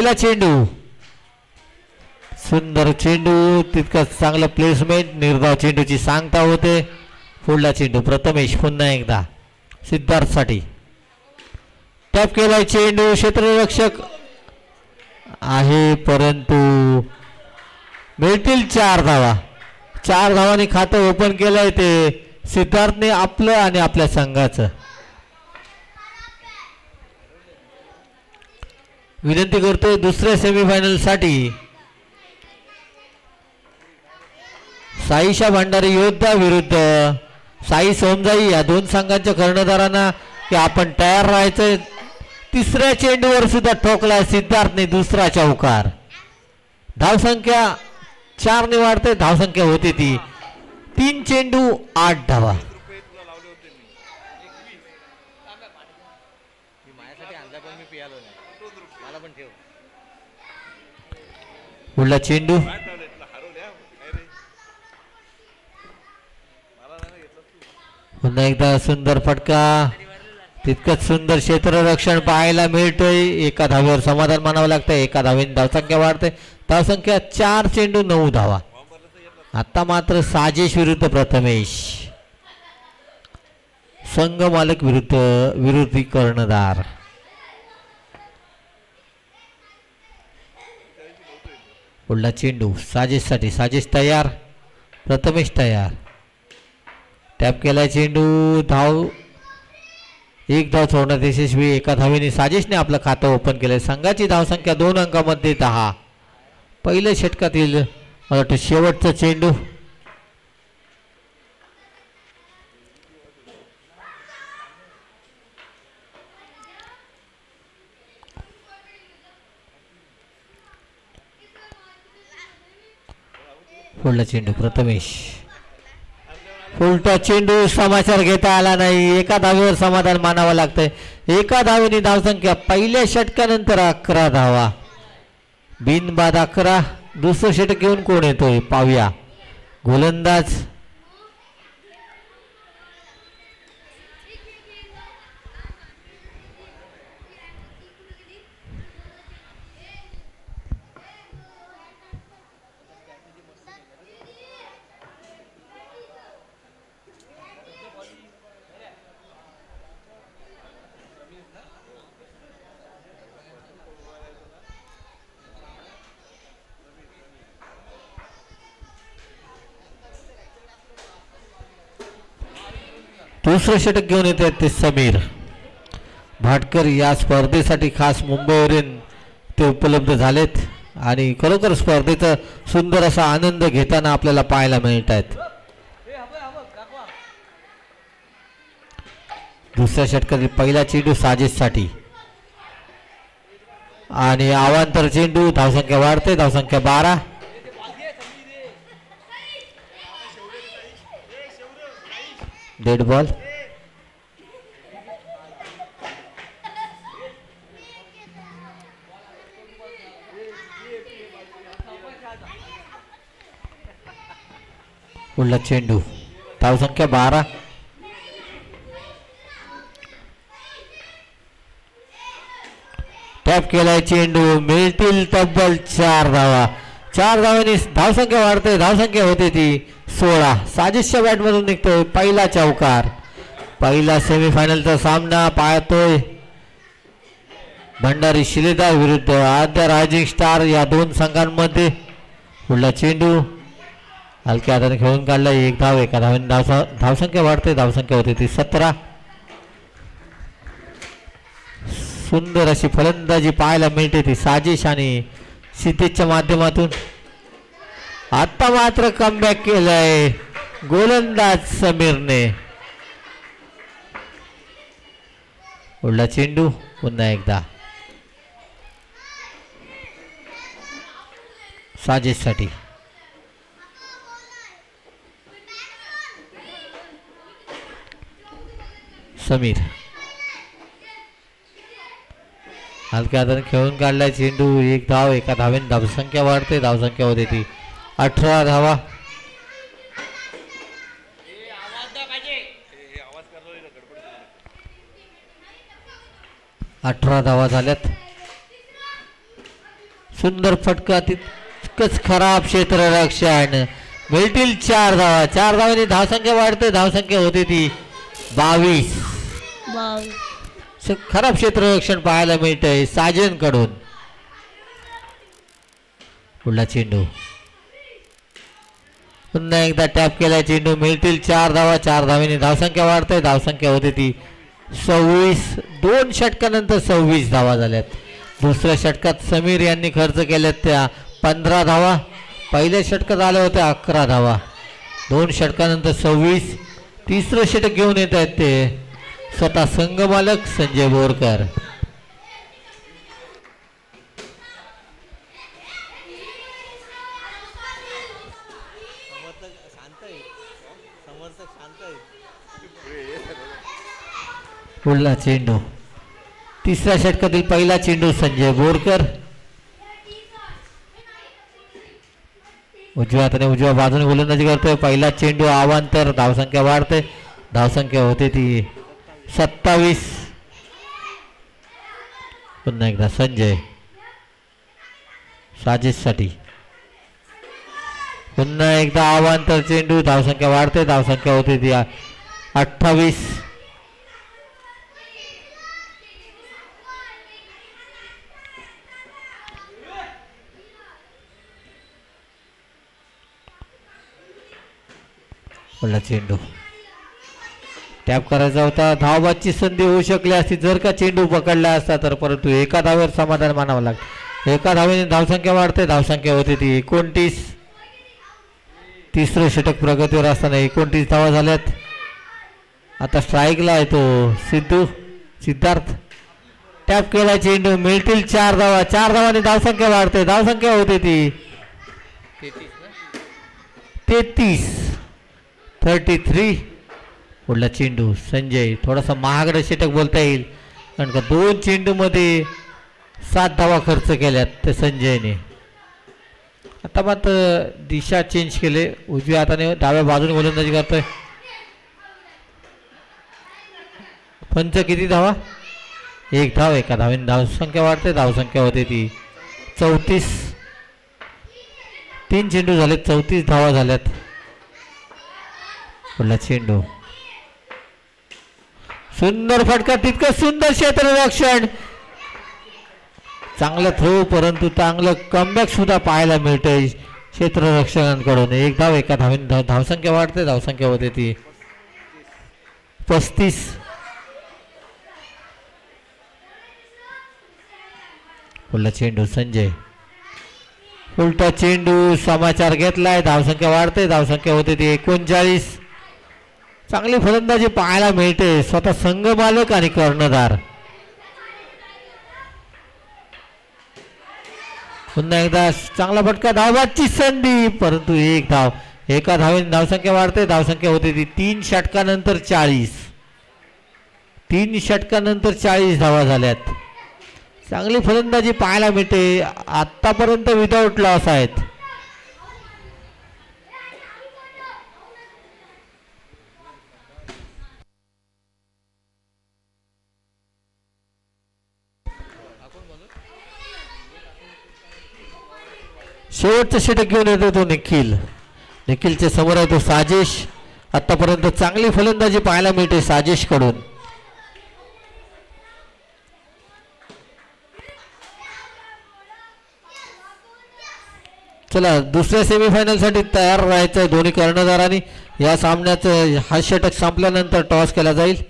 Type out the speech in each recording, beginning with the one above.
पहिला चेंडू सुंदर चेंडू तितकंच चांगलं प्लेसमेंट निर्धाव चेंडूची सांगता होते. पुढला चेंडू प्रथमेश पुन्हा एकदा सिद्धार्थसाठी टॅप केलाय चेंडू क्षेत्ररक्षक आहे परंतु मिळतील 4 धावा. 4 धावांनी खातं ओपन केलंय ते सिद्धार्थने आपलं आणि आपल्या संघाचं. विनंती करतोय दुसऱ्या सेमीफायनल साठी साईशा भंडारी योद्धा विरुद्ध साई सोमजाई या दोन संघांच्या कर्णधारांना की आपण तयार राहायचं. तिसऱ्या चेंडूवर सुद्धा ठोकला सिद्धार्थने दुसरा चौकार. धावसंख्या 4 ने वाढते. धावसंख्या होती ती 3 चेंडू 8 धावा. पुढला चेंडू पुन्हा एकदा सुंदर फटका तितकंच सुंदर क्षेत्ररक्षण पाहायला मिळतोय. एका धावेवर समाधान मानावं लागतंय. एका धावेने धावसंख्या वाढते. धावसंख्या 4 चेंडू 9 धावा. आता मात्र साजेश विरुद्ध प्रथमेश संघ मालक विरुद्ध विरोधी कर्णधार. पुढला चेंडू साजेश साठी. साजेश तयार प्रथमेश तयार. टॅप केला चेंडू धाव 1 धाव सोडण्यात यशस्वी. एका धावेने साजेशने आपलं खातं ओपन केलंय. संघाची धावसंख्या 2 अंकामध्ये 10. पहिल्या षटकातील मला वाटतं शेवटचा चेंडू पुढला चेंडू प्रथमेश. उलटा चेंडू समाचार घेता आला नाही. एका धावेवर समाधान मानावं लागतंय. एका धावेने धावसंख्या पहिल्या षटकानंतर 11 धावा. बिनबाद 11. दुसरं षटक घेऊन कोण येतोय पाहूया. गोलंदाज दुसरं षटक घेऊन येत आहेत ते समीर भाटकर. या स्पर्धेसाठी खास मुंबईवरून ते उपलब्ध झालेत आणि खरोखर स्पर्धेचा सुंदर असा आनंद घेताना आपल्याला पाहायला मिळत आहेत. दुसऱ्या षटकातील पहिला चेंडू साजेशसाठी आणि अवांतर चेंडू. धावसंख्या वाढते. धावसंख्या 12. Dead ball. पुढला चेंडू. धावसंख्या 12. टॅप केलाय चेंडू. मिळतील तब्बल 4 धावा. 4 धावांनी धावसंख्या वाढते. धावसंख्या होते ती 16. साजेशच्या बॅटमधून निघतोय पहिला चौकार. पहिला सेमीफायनलचा सामना पाहतोय भंडारी शिलेदार विरुद्ध आद्या रायझिंग स्टार या दोन संघांमध्ये. पुढला चेंडू हलक्या हाताने खेळून काढला. 1 धाव. एका धावेने धावसंख्या वाढते. धावसंख्या होते ती 17. सुंदर अशी फलंदाजी पाहायला मिळते ती साजेश आणि सिद्धेशच्या माध्यमातून. आता मात्र कमबॅक केलाय गोलंदाज समीरने. पुढला चेंडू पुन्हा एकदा साजेशसाठी. समीर हलक्या हाताने खेळून काढलाय चेंडू. 1 धाव. एका धावेने धावसंख्या वाढते. धावसंख्या होते ती 18 धावा. धावा झाल्यात. सुंदर फटका तितकंच खराब क्षेत्ररक्षण. मिळतील 4 धावा. 4 धावांनी धावसंख्या वाढते. धावसंख्या होते ती 22. खराब क्षेत्ररक्षण पाहायला मिळतंय साजन कडून. पुढला चेंडू पुन्हा एकदा टॅप केला चेंडू. मिळतील 4 धावा. 4 धावांनी धावसंख्या वाढते. धावसंख्या होते ती 26. 2 षटकानंतर 26 धावा झाल्यात. दुसऱ्या षटकात समीर यांनी खर्च केल्यात त्या 15 धावा. पहिल्या षटकात आल्या होत्या 11 धावा. 2 षटकानंतर 26. तिसरं षटक घेऊन येत आहेत ते स्वतः संघमालक संजय बोरकर. पुढला चेंडू तिसऱ्या षटकातील पहिला चेंडू संजय बोरकर. उजव्या हाताने उजव्या बाजूने गोलंदाजी करतोय. पहिला चेंडू अवांतर. धावसंख्या वाढते. धावसंख्या होते ती 27. पुन्हा एकदा संजय साजेशसाठी. पुन्हा एकदा अवांतर चेंडू. धावसंख्या वाढते. धावसंख्या होते ती 28. पुढला चेंडू टॅप करायचा होता. धावबादची संधी होऊ शकली असती जर का चेंडू पकडला असता तर, परंतु एका धावेवर समाधान मानावं लागतं. एका धावेने धावसंख्या वाढते. धावसंख्या होती ती 29. तिसरं षटक प्रगतीवर असताना 29 धावा झाल्यात. आता स्ट्राईकला आहे तो सिद्धार्थ. टॅप केला चेंडू. मिळतील 4 धावा. 4 धावांनी धावसंख्या वाढते. धावसंख्या होते ती 33. पुढला चेंडू संजय. थोडासा महागडा षटक बोलता येईल कारण का 2 चेंडूमध्ये 7 धावा खर्च केल्यात ते संजयने. आता मात्र दिशा चेंज केले. उजव्या हाताने डाव्या बाजूने गोलंदाजी करतोय. पंच किती धावा? 1 धाव. एका धावेने धावसंख्या वाढते. धावसंख्या होते ती 34. 3 चेंडू झाले. 34 धावा झाल्यात. पुढला चेंडू सुंदर फटका. तितकं सुंदर क्षेत्ररक्षण. चांगलं थ्रो परंतु चांगलं कमबॅक सुद्धा पाहायला मिळतंय क्षेत्ररक्षकांकडून. 1 धाव. एका धावेने धावसंख्या वाढते. धावसंख्या होते ती 35. पुढला चेंडू संजय. उलटा चेंडू. समाचार घेतलाय. धावसंख्या वाढते. धावसंख्या होते ती 39. चांगली फलंदाजी पाहायला मिळते स्वतः संघ मालक आणि कर्णधार. पुन्हा एकदा चांगला फटका. धावबादची संधी परंतु 1 धाव. एका धावेने धावसंख्या वाढते. धावसंख्या होते ती 3 षटकानंतर 40. 3 षटकानंतर 40 धावा झाल्यात. चांगली फलंदाजी पाहायला मिळते. आतापर्यंत विदाउट लॉस आहेत. शेवटचं षटक घेऊन येतो तो निखिल. निखिलच्या समोर आहे तो साजेश. आतापर्यंत चांगली फलंदाजी पाहायला मिळते साजेश कडून. चला दुसऱ्या सेमीफायनल साठी तयार राहायचं दोन्ही कर्णधारांनी. या सामन्याचं हा षटक संपल्यानंतर टॉस केला जाईल.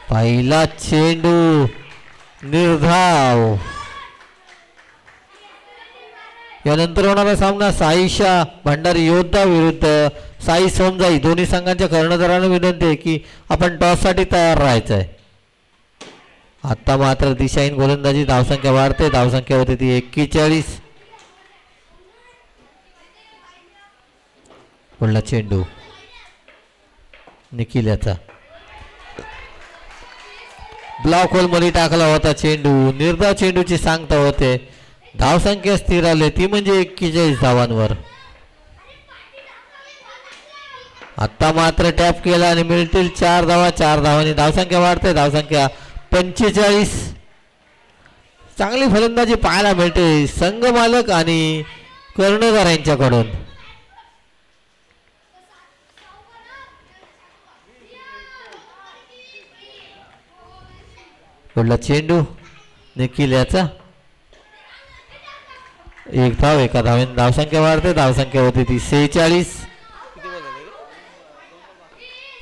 पहिला चेंडू निर्धाव. यानंतर होणारा सामना साईशा भंडारी योद्धा विरुद्ध साई सोमजाई. दोन्ही संघांच्या कर्णधारांना विनंती आहे की आपण टॉस साठी तयार राहायचं आहे. आता मात्र दिशाहीन गोलंदाजी. धावसंख्या वाढते. धावसंख्या होते ती 41. पुढला चेंडू निखिल याचा. ब्लॉक होल मध्ये टाकला होता चेंडू. निर्धाव चेंडूची सांगता होते. धावसंख्या स्थिर आले ती म्हणजे 41 धावांवर. आता मात्र टॅप केला आणि मिळतील 4 धावा. 4 धावांनी धावसंख्या वाढते. धावसंख्या 45. चांगली फलंदाजी पाहायला मिळते संघ मालक आणि कर्णधार यांच्याकडून. पुढला चेंडू निखिल याचा. एक धाव, एका धावेने धावसंख्या वाढते. धावसंख्या होती ती 46.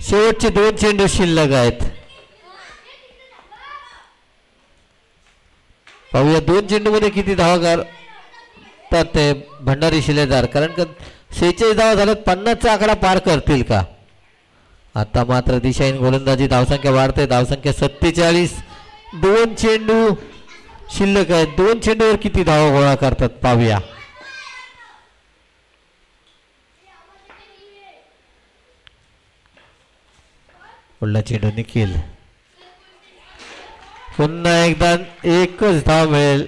शेवटचे 2 चेंडू शिल्लक आहेत. पाहूया 2 चेंडू मध्ये किती धावा करतात ते भंडारी शिलेदार. कारण का 46 धावा झाल्यात, 50चा आकडा पार करतील का. आता मात्र दिशाहीन गोलंदाजी. धावसंख्या वाढते. धावसंख्या 47. 2 चेंडू शिल्लक आहेत. 2 चेंडूवर किती धावा गोळा करतात पाहूया. पुढला चेंडू निखिल. पुन्हा एकदा एकच धाव मिळेल.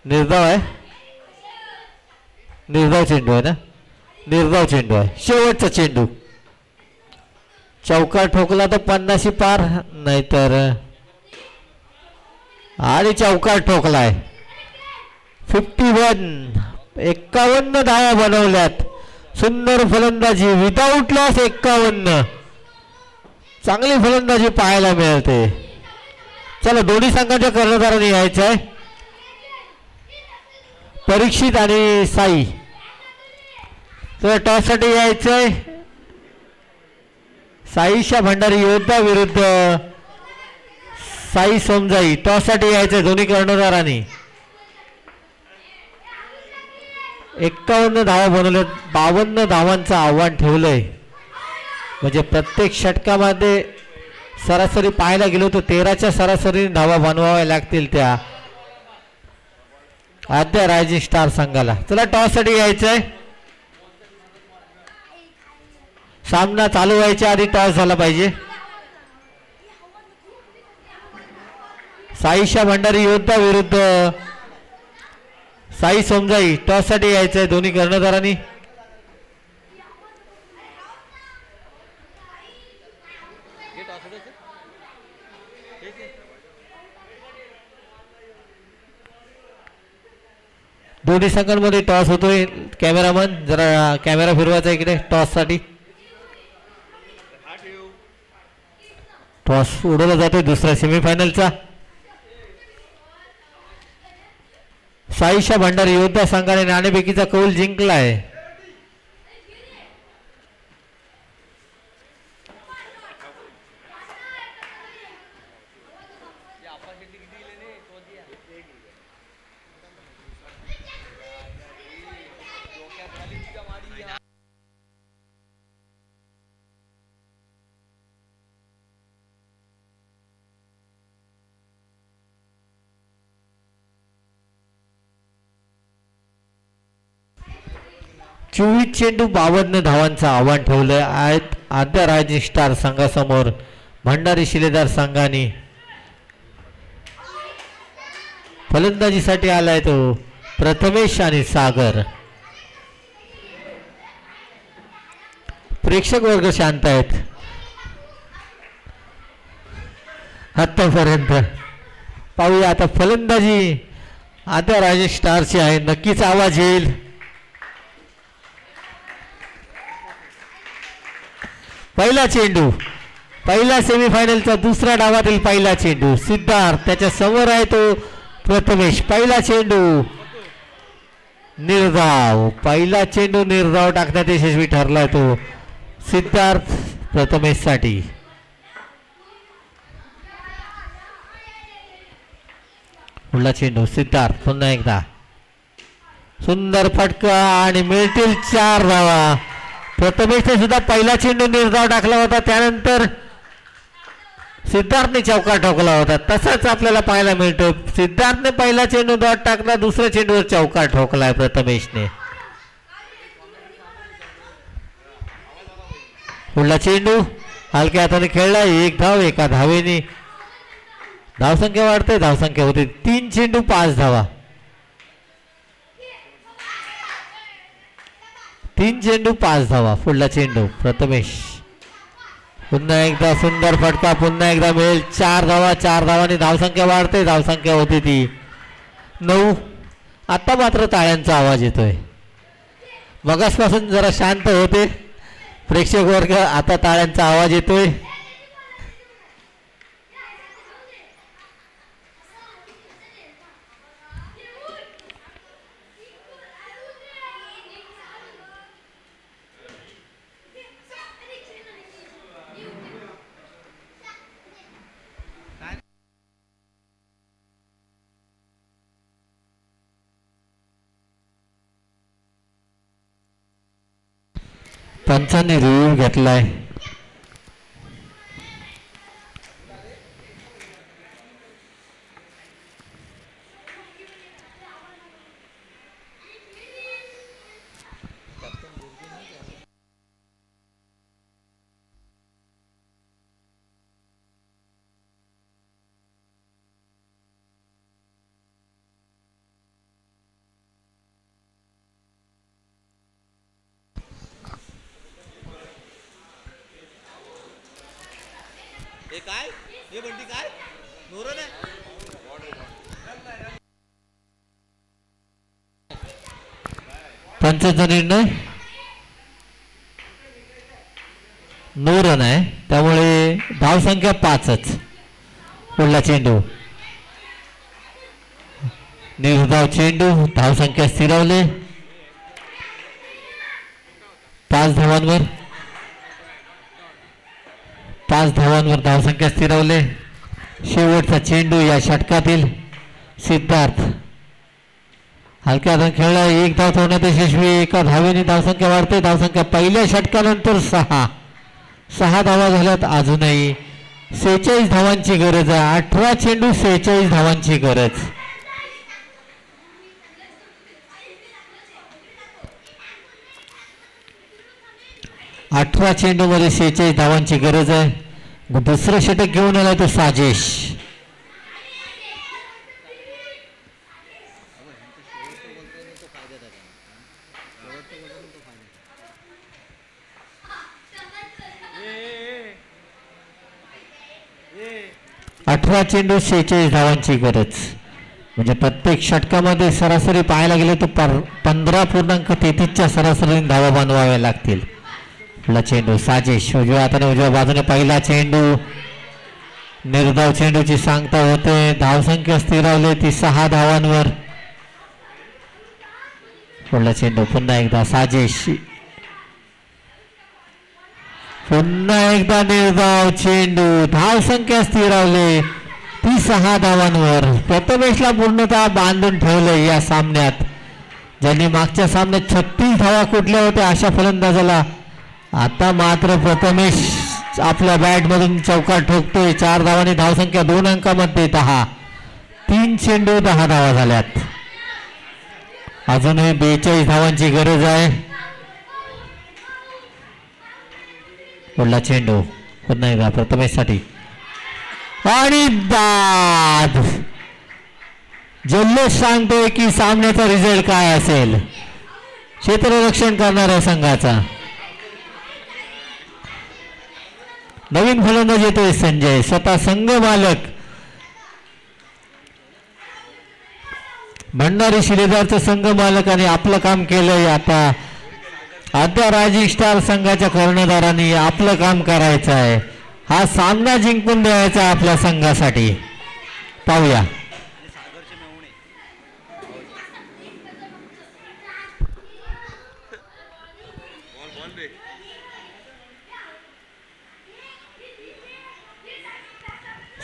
निर्धाव आहे. निर्धाव चेंडू आहे ना. निर्धाव चेंडू आहे. शेवटचा चेंडू. चौकार ठोकला तर 50 पार, नाहीतर आणि चौकार ठोकलाय. 51. 51 धावा बनवल्यात. सुंदर फलंदाजी. Without loss 51. चांगली फलंदाजी पाहायला मिळते. चला दोन्ही संघाच्या कर्णधारांनी यायचं आहे. परीक्षित आणि साई. तर टॉससाठी यायचंय. साईशा भंडारी योद्धा विरुद्ध साई सोमजाई. टॉससाठी यायचंय दोन्ही कर्णधारांनी. 51 धावा बनवल्यात. 52 धावांचं आव्हान ठेवलंय. म्हणजे प्रत्येक षटकामध्ये सरासरी पाहायला गेलो तर 13च्या सरासरीने धावा बनवाव्या लागतील त्या आद्या रायझिंग स्टार संघाला. चला टॉससाठी यायचंय. सामना चालू व्हायच्या आधी टॉस झाला पाहिजे. साईशा भंडारी योद्धा विरुद्ध साई सोमजाई. टॉससाठी यायचंय दोन्ही कर्णधारांनी. दोन्ही संघांमध्ये टॉस होतोय. कॅमेरामन जरा कॅमेरा फिरवायचा इकडे टॉससाठी. टॉस उडवला जातोय दुसऱ्या सेमीफायनलचा. साईशा भंडारी योद्धा संघाने नाणेफेकीचा कौल जिंकलाय. चोवीस चेंडू 52 धावांचं आव्हान ठेवलं आहेत आद्या रायझिंग स्टार संघासमोर भंडारी शिलेदार संघाने. फलंदाजीसाठी आलाय तो प्रथमेश आणि सागर. प्रेक्षक वर्ग शांत आहेत आतापर्यंत. पाहूया आता फलंदाजी आद्या रायझिंग स्टारची आहे. नक्कीच आवाज येईल. पहिला चेंडू. पहिला सेमीफायनलचा दुसऱ्या डावातील पहिला चेंडू. सिद्धार्थ त्याच्या समोर आहे तो प्रथमेश. पहिला चेंडू निर्धाव. पहिला चेंडू निर्धाव टाकण्यात यशस्वी ठरलाय तो सिद्धार्थ प्रथमेश साठी. पुढला चेंडू सिद्धार्थ. पुन्हा एकदा सुंदर फटका आणि मिळतील 4 धावा. प्रथमेशने सुद्धा पहिला चेंडू निर्धाव टाकला होता. त्यानंतर सिद्धार्थने चौकार ठोकला होता. तसाच आपल्याला पाहायला मिळतो. सिद्धार्थने पहिला चेंडू डॉट टाकला. दुसऱ्या चेंडूवर चौकार ठोकलाय प्रथमेशने. पुढला चेंडू हलक्या हाताने खेळला. 1 धाव. एका धावेने धावसंख्या वाढते. धावसंख्या होते 3 चेंडू 5 धावा. 3 चेंडू 5 धावा. पुढला चेंडू प्रथमेश. पुन्हा एकदा सुंदर फटका, पुन्हा एकदा मिळेल 4 धावा. 4 धावांनी धावसंख्या वाढते. धावसंख्या होती ती 9. आता मात्र टाळ्यांचा आवाज येतोय. मगासपासून जरा शांत होते प्रेक्षक वर्ग, आता टाळ्यांचा आवाज येतोय. पंचांनी रिव्ह्यू घेतलाय. पंचांचा निर्णय 9 रन आहे, त्यामुळे धावसंख्या 5च. पुढला चेंडू निर्धाव चेंडू, धावसंख्या स्थिरावले 5 धावांवर. 5 धावांवर धावसंख्या स्थिरावले. शेवटचा चेंडू या षटकातील. सिद्धार्थ हलक्या हाताने खेळला. 1 धाव होण्यात यशस्वी. 1 धावेने धावसंख्या वाढते. धावसंख्या पहिल्या षटकानंतर 6 धावा झाल्यात. अजूनही 46 धावांची गरज आहे. 18 चेंडू 46 धावांची गरज. अठरा चेंडू मध्ये 46 धावांची गरज आहे. दुसरं षटक घेऊन आलाय तो साजेश. अठरा चेंडू 46 धावांची गरज, म्हणजे प्रत्येक षटकामध्ये सरासरी पाहायला गेले तर 15.33च्या सरासरी धावा बांधवाव्या लागतील. आपला चेंडू साजेश उजव्या हाताने उजव्या बाजूने पहिला चेंडू. निर्धाव चेंडूची सांगता होते. धावसंख्या स्थिरावली ती 6 धावांवर. पुढला चेंडू पुन्हा एकदा साजेश. पुन्हा एकदा निर्धाव चेंडू. धावसंख्या स्थिरावली ती 6 धावांवर. प्रथमेशला पूर्णतः बांधून ठेवलं या सामन्यात. ज्यांनी मागच्या सामन्यात 36 धावा कुठल्या होत्या अशा फलंदाजाला, आता मात्र प्रथमेश आपल्या बॅट मधून चौकार ठोकतोय. 4 धावांनी धावसंख्या 2 अंकामध्ये 10. 3 चेंडू 10 धावा झाल्यात. अजूनही 42 धावांची गरज आहे. पुढला चेंडू पुन्हा एकदा प्रथमेश साठी आणि बाद. जल्लोष सांगतोय की सामन्याचा रिझल्ट काय असेल. क्षेत्ररक्षण करणाऱ्या संघाचा नवीन फलंदाज येतोय संजय. स्वतः संघ मालक भंडारी शिलेदारचं संघ मालकाने आपलं काम केलंय. आता आद्या रायझिंग स्टार संघाच्या कर्णधारांनी आपलं काम करायचं आहे. हा सामना जिंकून द्यायचा आपल्या संघासाठी. पाहूया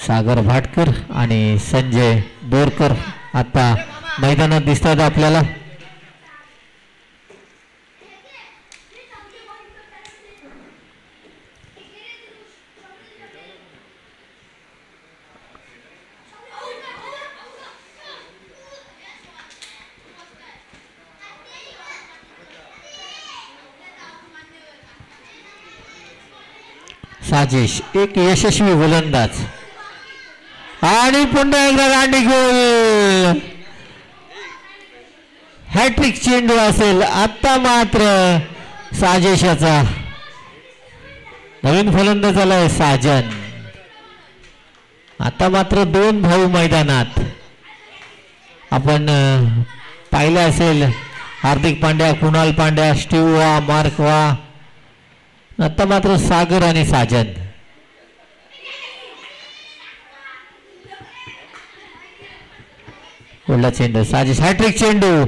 सागर भाटकर आणि संजय बोरकर आता मैदानात दिसतात आपल्याला. साजेश एक यशस्वी गोलंदाज आणि पुन्हा एकदा गांडी गोल. हॅट्रिक चेंडू असेल आता मात्र साजेशाचा. नवीन फलंदाज झालाय साजन. आता मात्र दोन भाऊ मैदानात. आपण पाहिले असेल हार्दिक पांड्या, कुणाल पांड्या, स्टीव्ह वा, मार्क वा. आता मात्र सागर आणि साजन. बोलला चेंडू साजिश हॅट्रिक चेंडू.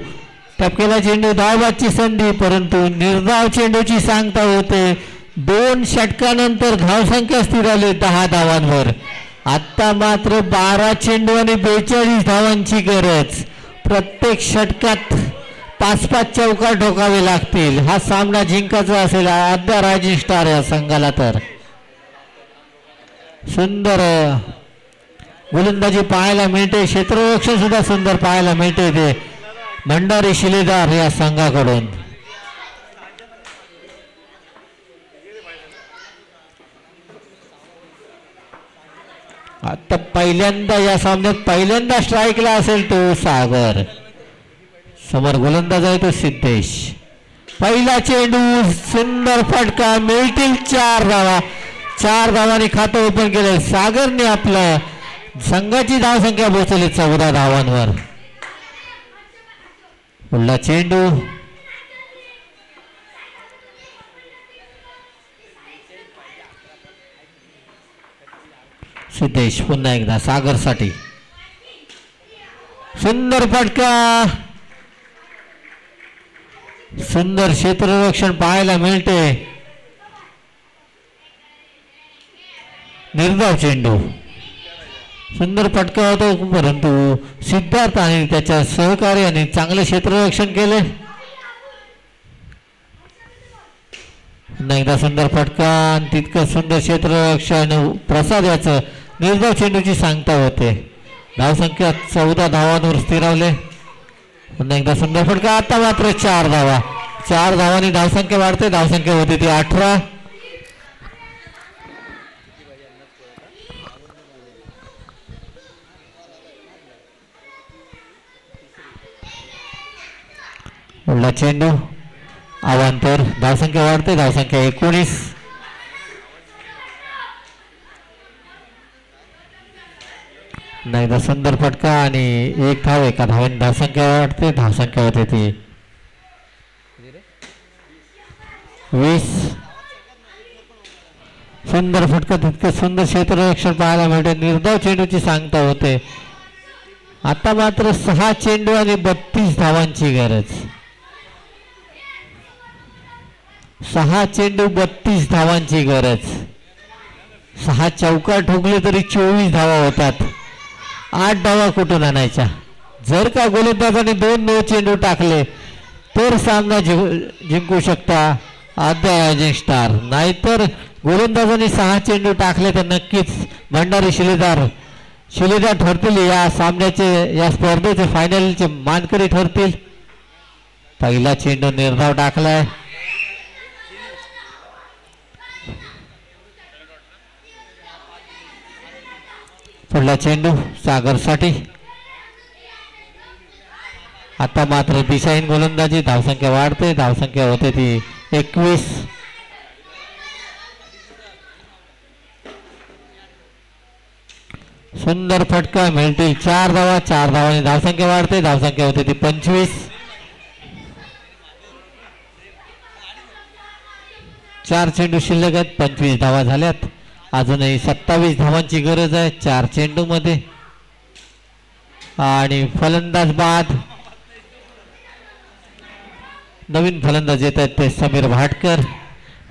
टपकेला चेंडू, धावबादची संधी, परंतु निर्धाव चेंडूची सांगता होते. 2 षटकानंतर धावसंख्या स्थिर आली 10 धावांवर. आता मात्र 12 चेंडू आणि 42 धावांची गरज. प्रत्येक षटकात 5-5 चौकार ठोकावे लागतील. हा सामना जिंकायचा असेल आद्या रायझिंग स्टार या संघाला. तर सुंदर गोलंदाजी पाहायला मिळते. क्षेत्ररक्षण सुद्धा सुंदर पाहायला मिळते ते भंडारी शिलेदार या संघाकडून. आता पहिल्यांदा या सामन्यात पहिल्यांदा स्ट्राईकला असेल तो सागर. समोर गोलंदाज आहे तो सिद्धेश. पहिला चेंडू, सुंदर फटका, मिळतील 4 धावा. 4 धावांनी खातं ओपन केलं सागरने. आपलं संघाची धावसंख्या पोहोचली 14 धावांवर. पुढला चेंडू, सिद्धेश पुन्हा एकदा सागरसाठी. सुंदर फटका, सुंदर क्षेत्ररक्षण पाहायला मिळते. निर्धाव चेंडू, सुंदर फटका होतो, परंतु सिद्धार्थ आणि त्याच्या सहकार्याने चांगले क्षेत्ररक्षण केले. एकदा सुंदर फटका आणि तितकं सुंदर क्षेत्ररक्षण. प्रसाद याचं निर्धाव चेंडूची सांगता होते. धावसंख्या 14 धावांवर स्थिरावले. पुन्हा एकदा सुंदर फटका. आता मात्र 4 धावा. 4 धावांनी धावसंख्या वाढते. धावसंख्या होती ती 18. पुढला चेंडू, अवांतर, धावसंख्या वाढते. धावसंख्या 19. एकदा सुंदर फटका आणि 1 धाव. एका धावाने धावसंख्या वाढते. धावसंख्या होते ती 20. सुंदर फटका, तितकं सुंदर क्षेत्ररक्षण पाहायला मिळते. निर्धाव चेंडूची सांगता होते. आता मात्र 6 चेंडू आणि 32 धावांची गरज. 6 चेंडू 32 धावांची गरज. 6 चौकार ठोकले तरी 24 धावा होतात. 8 धावा कुठून आणायच्या? जर का गोलंदाजाने 2 चेंडू टाकले तर सामना जिंकू शकता आद्या रायझिंग स्टार. नाहीतर गोलंदाजाने 6 चेंडू टाकले तर नक्कीच भंडारी शिलेदार ठरतील या सामन्याचे, या स्पर्धेचे फायनलचे मानकरी ठरतील. पहिला चेंडू निर्धाव टाकलाय. पुढला चेंडू सागरसाठी. आता मात्र दिशाहीन गोलंदाजी. धावसंख्या वाढते. धावसंख्या होते ती 21. सुंदर फटका, मिळतील 4 धावा. 4 धावांनी धावसंख्या वाढते. धावसंख्या होते ती 25. 4 चेंडू शिल्लक आहेत. 25 धावा झाल्यात. अजूनही 27 धावांची गरज आहे 4 चेंडू मध्ये. आणि फलंदाज बाद. नवीन फलंदाज येत आहेत ते समीर भाटकर.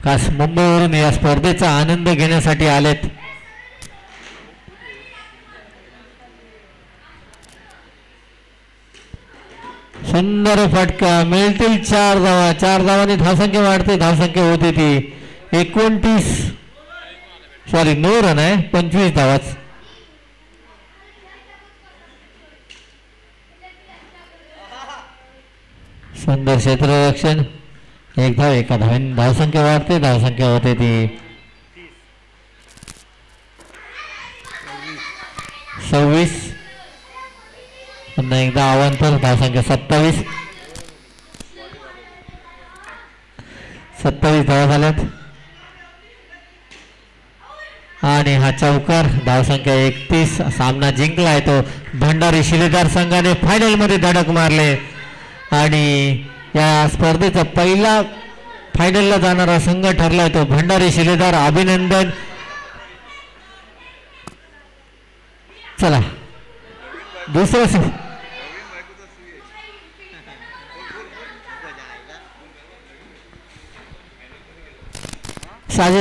खास मुंबईवरून या स्पर्धेचा आनंद घेण्यासाठी आलेत. सुंदर फटका, मिळतील 4 धावा. 4 धावांनी धावसंख्या वाढते. धावसंख्या होते ती 29. सॉरी 9 रन आहे. 25 धावाच. सुंदर क्षेत्ररक्षण. 1 धाव. एका धावाने धावसंख्या वाढते. धावसंख्या होते ती 26. पुन्हा एकदा अवांतर. धावसंख्या 27. 27 धावा झाल्यात. आणि हा चौकार धावसंख्या 31. सामना जिंकलाय तो भंडारी शिलेदार संघाने फायनल मध्ये धडक मारले आणि या स्पर्धेचा पहिला फायनलला जाणारा संघ ठरलाय तो भंडारी शिलेदार. अभिनंदन. चला दुसरं